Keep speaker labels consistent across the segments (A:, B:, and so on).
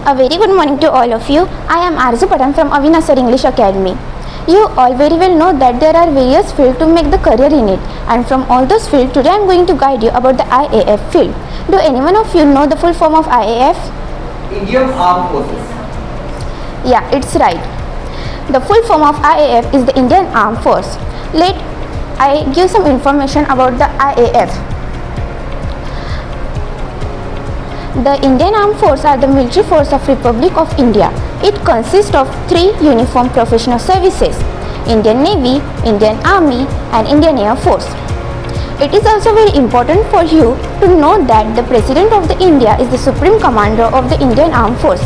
A: A very good morning to all of you. I am Arzu Patan from Avinash Sir English Academy. You all very well know that there are various fields to make the career in it, and from all those fields today I am going to guide you about the IAF field. Do anyone of you know the full form of IAF?
B: Indian Armed Forces.
A: Yeah, it's right. The full form of IAF is the Indian Armed Force. Let I give some information about the IAF. The Indian Armed Force are the military force of Republic of India. It consists of 3 uniform professional services: Indian Navy, Indian Army and Indian Air Force. It is also very important for you to know that the President of the India is the Supreme Commander of the Indian Armed Force.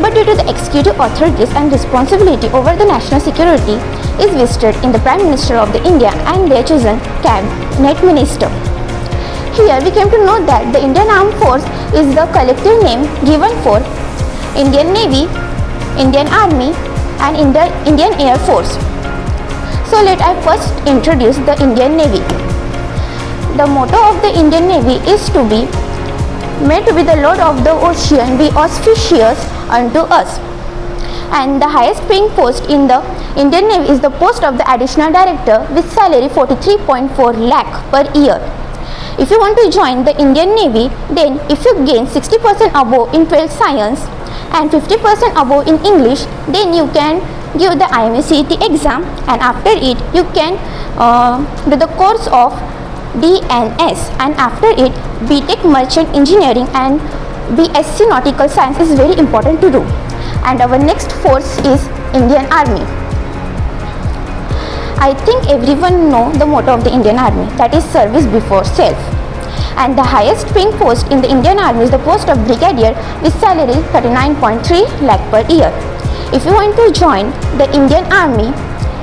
A: But due to the executive authorities and responsibility over the national security is vested in the Prime Minister of the India and their chosen Cabinet Minister. Here we came to know that the Indian Armed Force is the collective name given for Indian Navy, Indian Army and Indian Air Force. So let I first introduce the Indian Navy. The motto of the Indian Navy is to be "May to be the Lord of the ocean be auspicious unto us." And the highest paying post in the Indian Navy is the post of the Additional Director with salary 43.4 lakh per year. If you want to join the Indian Navy, then if you gain 60% above in 12th science and 50% above in English, then you can give the IMCET exam, and after it you can do the course of DNS, and after it BTech Merchant Engineering and BSc Nautical Science is very important to do. And our next force is Indian Army. I think everyone know the motto of the Indian Army, that is service before self. And the highest paying post in the Indian Army is the post of Brigadier with salary 39.3 lakh per year. If you want to join the Indian Army,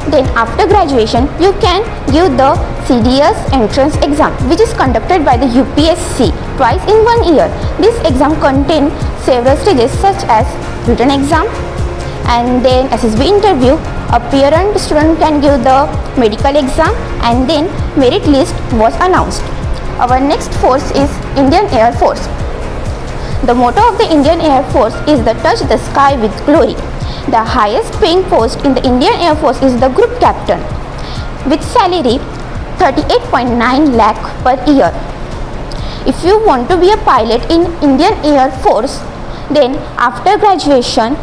A: then after graduation you can give the CDS entrance exam, which is conducted by the UPSC twice in 1 year. This exam contains several stages such as written exam and then SSB interview. Appearant student can give the medical exam and then merit list was announced. Our next force is Indian Air Force. The motto of the Indian Air Force is the "Touch the sky with glory." The highest paying post in the Indian Air Force is the Group Captain with salary 38.9 lakh per year. If you want to be a pilot in Indian Air Force, then after graduation,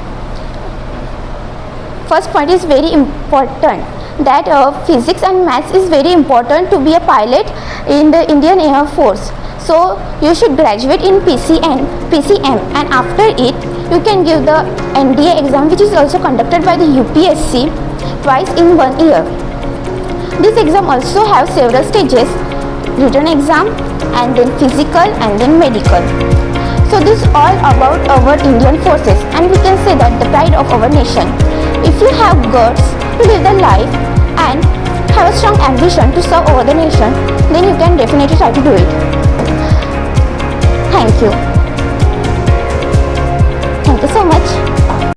A: first point is very important, that physics and maths is very important to be a pilot in the Indian Air Force. So you should graduate in PCM, and after it you can give the NDA exam, which is also conducted by the UPSC twice in 1 year. This exam also have several stages: written exam and then physical and then medical. So this is all about our Indian forces, and we can say that the pride of our nation. If you have guts to live the life and have a strong ambition to serve over the nation, then you can definitely try to do it. Thank you. Thank you so much.